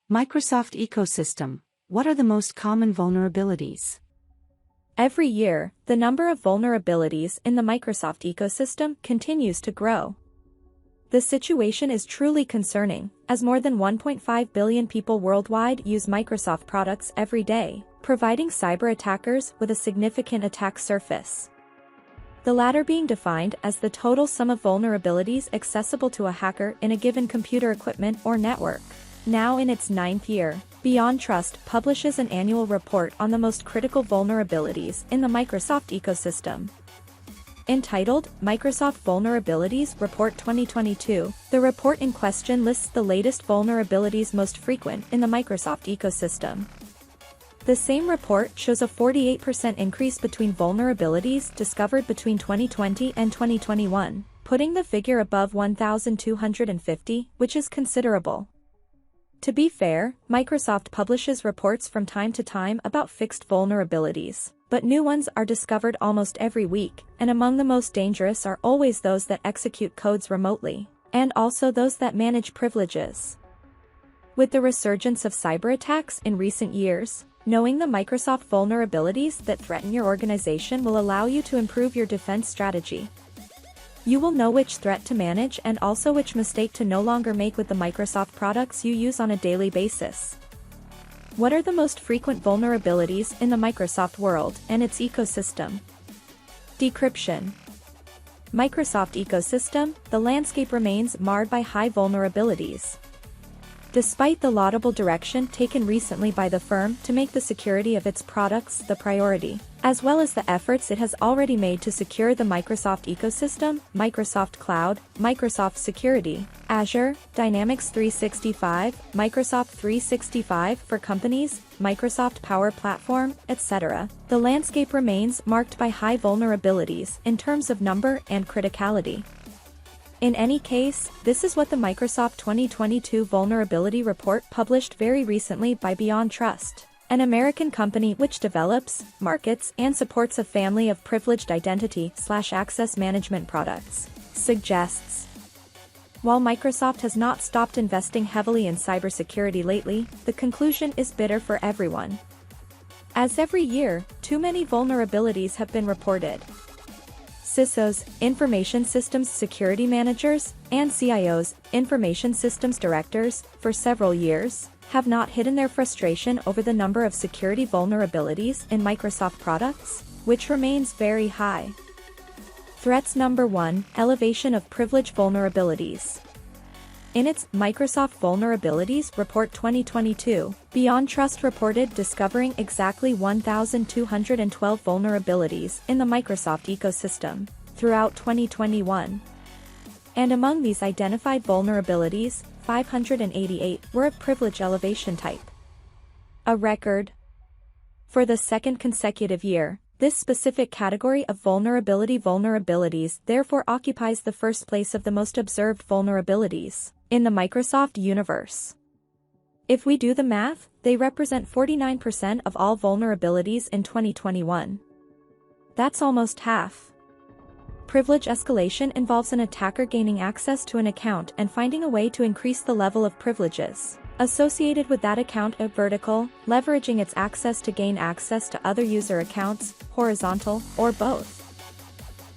Microsoft ecosystem. What are the most common vulnerabilities? Every year, the number of vulnerabilities in the Microsoft ecosystem continues to grow. The situation is truly concerning, as more than 1.5 billion people worldwide use Microsoft products every day, providing cyber attackers with a significant attack surface. The latter being defined as the total sum of vulnerabilities accessible to a hacker in a given computer equipment or network. Now in its 9th year, Beyond Trust publishes an annual report on the most critical vulnerabilities in the Microsoft ecosystem. Entitled, Microsoft Vulnerabilities Report 2022, the report in question lists the latest vulnerabilities most frequent in the Microsoft ecosystem. The same report shows a 48% increase between vulnerabilities discovered between 2020 and 2021, putting the figure above 1,250, which is considerable. To be fair, Microsoft publishes reports from time to time about fixed vulnerabilities, but new ones are discovered almost every week, and among the most dangerous are always those that execute codes remotely, and also those that manage privileges. With the resurgence of cyber attacks in recent years, knowing the Microsoft vulnerabilities that threaten your organization will allow you to improve your defense strategy. You will know which threat to manage and also which mistake to no longer make with the Microsoft products you use on a daily basis. What are the most frequent vulnerabilities in the Microsoft world and its ecosystem? Decryption. Microsoft ecosystem, the landscape remains marred by high vulnerabilities. Despite the laudable direction taken recently by the firm to make the security of its products the priority, as well as the efforts it has already made to secure the Microsoft ecosystem, Microsoft Cloud, Microsoft Security, Azure, Dynamics 365, Microsoft 365 for companies, Microsoft Power Platform, etc., the landscape remains marked by high vulnerabilities in terms of number and criticality. In any case, this is what the Microsoft 2022 Vulnerability Report published very recently by Beyond Trust, an American company which develops, markets, and supports a family of privileged identity/access management products, suggests. While Microsoft has not stopped investing heavily in cybersecurity lately, the conclusion is bitter for everyone. As every year, too many vulnerabilities have been reported. CISOs, Information Systems Security Managers, and CIOs, Information Systems Directors, for several years, have not hidden their frustration over the number of security vulnerabilities in Microsoft products, which remains very high. Threats number 1, elevation of privilege vulnerabilities. In its Microsoft Vulnerabilities Report 2022, Beyond Trust reported discovering exactly 1,212 vulnerabilities in the Microsoft ecosystem throughout 2021. And among these identified vulnerabilities, 588 were of privilege elevation type. A record. For the second consecutive year, this specific category of vulnerabilities therefore occupies the first place of the most observed vulnerabilities in the Microsoft universe. If we do the math, they represent 49% of all vulnerabilities in 2021. That's almost half. Privilege escalation involves an attacker gaining access to an account and finding a way to increase the level of privileges associated with that account, a vertical, leveraging its access to gain access to other user accounts, horizontal, or both.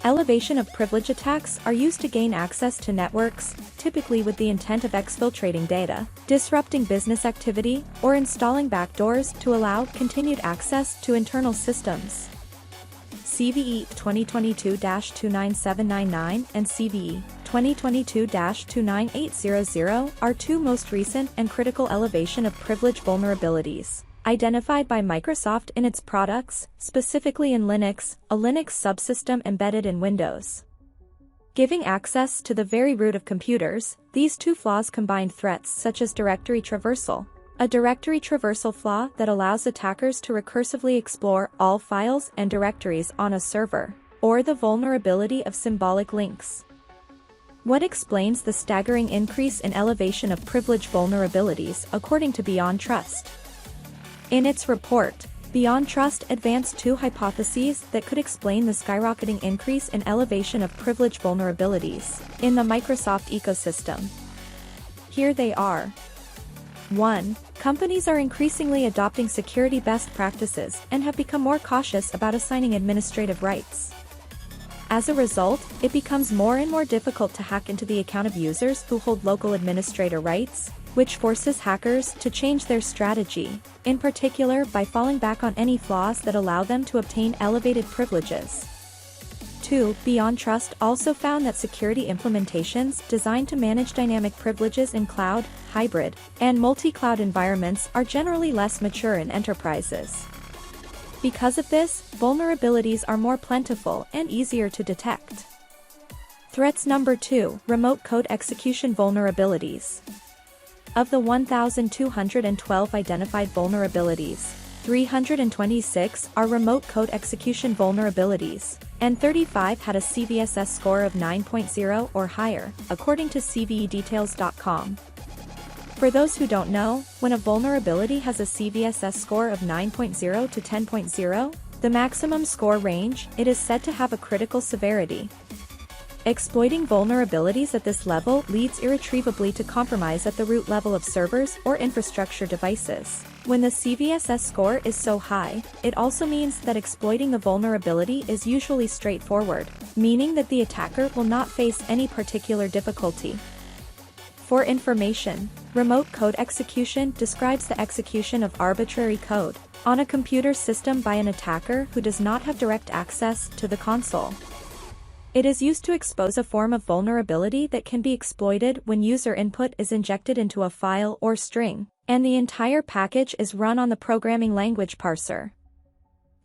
Elevation of privilege attacks are used to gain access to networks, typically with the intent of exfiltrating data, disrupting business activity, or installing backdoors to allow continued access to internal systems. CVE 2022-29799 and CVE 2022-29800 are two most recent and critical elevation of privilege vulnerabilities, identified by Microsoft in its products, specifically in Linux, a Linux subsystem embedded in Windows. Giving access to the very root of computers, these two flaws combine threats such as directory traversal, a directory traversal flaw that allows attackers to recursively explore all files and directories on a server, or the vulnerability of symbolic links. What explains the staggering increase in elevation of privilege vulnerabilities according to Beyond Trust? In its report, Beyond Trust advanced two hypotheses that could explain the skyrocketing increase in elevation of privilege vulnerabilities in the Microsoft ecosystem. Here they are. 1. Companies are increasingly adopting security best practices and have become more cautious about assigning administrative rights. As a result, it becomes more and more difficult to hack into the account of users who hold local administrator rights, which forces hackers to change their strategy, in particular by falling back on any flaws that allow them to obtain elevated privileges. 2. Beyond Trust also found that security implementations designed to manage dynamic privileges in cloud, hybrid, and multi-cloud environments are generally less mature in enterprises. Because of this, vulnerabilities are more plentiful and easier to detect. Threats number 2, remote code execution vulnerabilities. Of the 1,212 identified vulnerabilities, 326 are remote code execution vulnerabilities, and 35 had a CVSS score of 9.0 or higher, according to cvedetails.com. For those who don't know, when a vulnerability has a CVSS score of 9.0 to 10.0, the maximum score range, it is said to have a critical severity. Exploiting vulnerabilities at this level leads irretrievably to compromise at the root level of servers or infrastructure devices. When the CVSS score is so high, it also means that exploiting the vulnerability is usually straightforward, meaning that the attacker will not face any particular difficulty. For information, remote code execution describes the execution of arbitrary code on a computer system by an attacker who does not have direct access to the console. It is used to expose a form of vulnerability that can be exploited when user input is injected into a file or string, and the entire package is run on the programming language parser.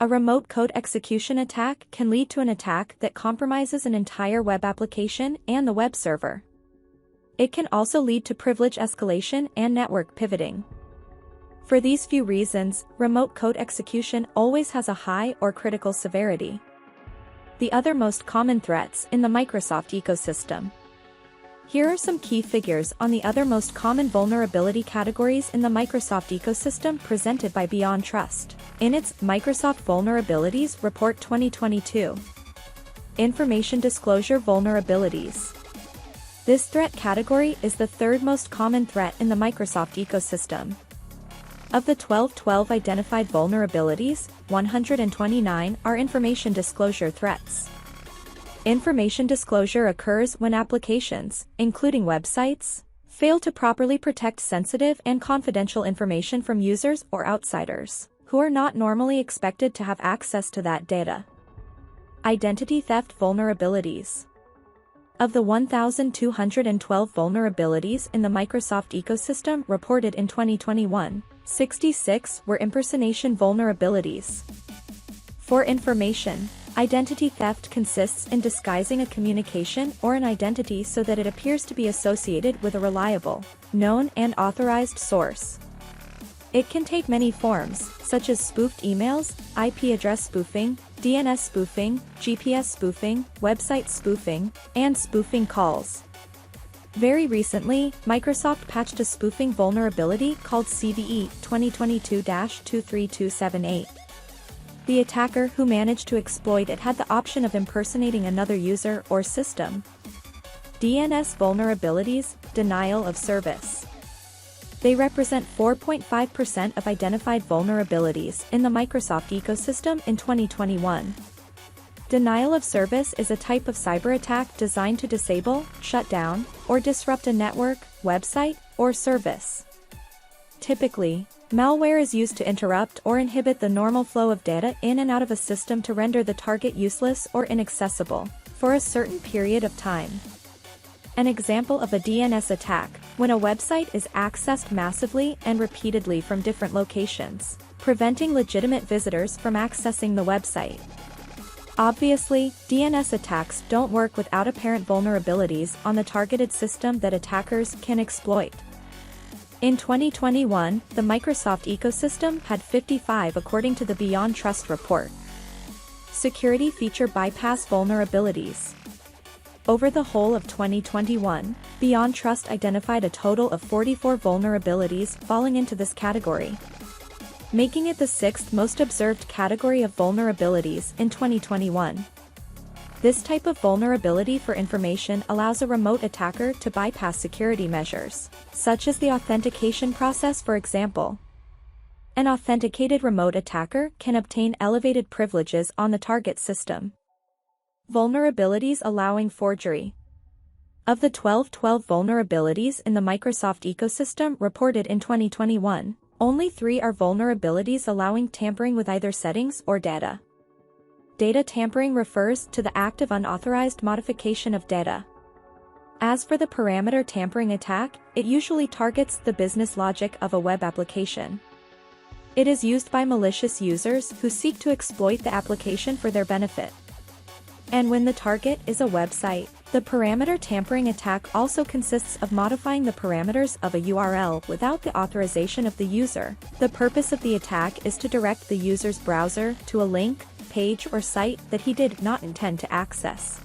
A remote code execution attack can lead to an attack that compromises an entire web application and the web server. It can also lead to privilege escalation and network pivoting. For these few reasons, remote code execution always has a high or critical severity. The other most common threats in the Microsoft ecosystem. Here are some key figures on the other most common vulnerability categories in the Microsoft ecosystem presented by Beyond Trust, in its Microsoft Vulnerabilities Report 2022. Information disclosure vulnerabilities. This threat category is the third most common threat in the Microsoft ecosystem. Of the 1212 identified vulnerabilities, 129 are information disclosure threats. Information disclosure occurs when applications, including websites, fail to properly protect sensitive and confidential information from users or outsiders, who are not normally expected to have access to that data. Identity theft vulnerabilities. Of the 1,212 vulnerabilities in the Microsoft ecosystem reported in 2021, 66 were impersonation vulnerabilities. For information, identity theft consists in disguising a communication or an identity so that it appears to be associated with a reliable, known and authorized source. It can take many forms, such as spoofed emails, IP address spoofing, DNS spoofing, GPS spoofing, website spoofing, and spoofing calls. Very recently, Microsoft patched a spoofing vulnerability called CVE 2022-23278. The attacker who managed to exploit it had the option of impersonating another user or system. DNS vulnerabilities, denial of service. They represent 4.5% of identified vulnerabilities in the Microsoft ecosystem in 2021. Denial of service is a type of cyber attack designed to disable, shut down, or disrupt a network, website, or service. Typically, malware is used to interrupt or inhibit the normal flow of data in and out of a system to render the target useless or inaccessible for a certain period of time. An example of a DNS attack, when a website is accessed massively and repeatedly from different locations, preventing legitimate visitors from accessing the website. Obviously, DNS attacks don't work without apparent vulnerabilities on the targeted system that attackers can exploit. In 2021, the Microsoft ecosystem had 55 according to the Beyond Trust report. Security feature bypass vulnerabilities. Over the whole of 2021, Beyond Trust identified a total of 44 vulnerabilities falling into this category, making it the sixth most observed category of vulnerabilities in 2021. This type of vulnerability for information allows a remote attacker to bypass security measures, such as the authentication process, for example. An authenticated remote attacker can obtain elevated privileges on the target system. Vulnerabilities allowing forgery. Of the 12 vulnerabilities in the Microsoft ecosystem reported in 2021, only 3 are vulnerabilities allowing tampering with either settings or data. Data tampering refers to the act of unauthorized modification of data. As for the parameter tampering attack, it usually targets the business logic of a web application. It is used by malicious users who seek to exploit the application for their benefit. And when the target is a website, the parameter tampering attack also consists of modifying the parameters of a URL without the authorization of the user. The purpose of the attack is to direct the user's browser to a link, page, or site that he did not intend to access.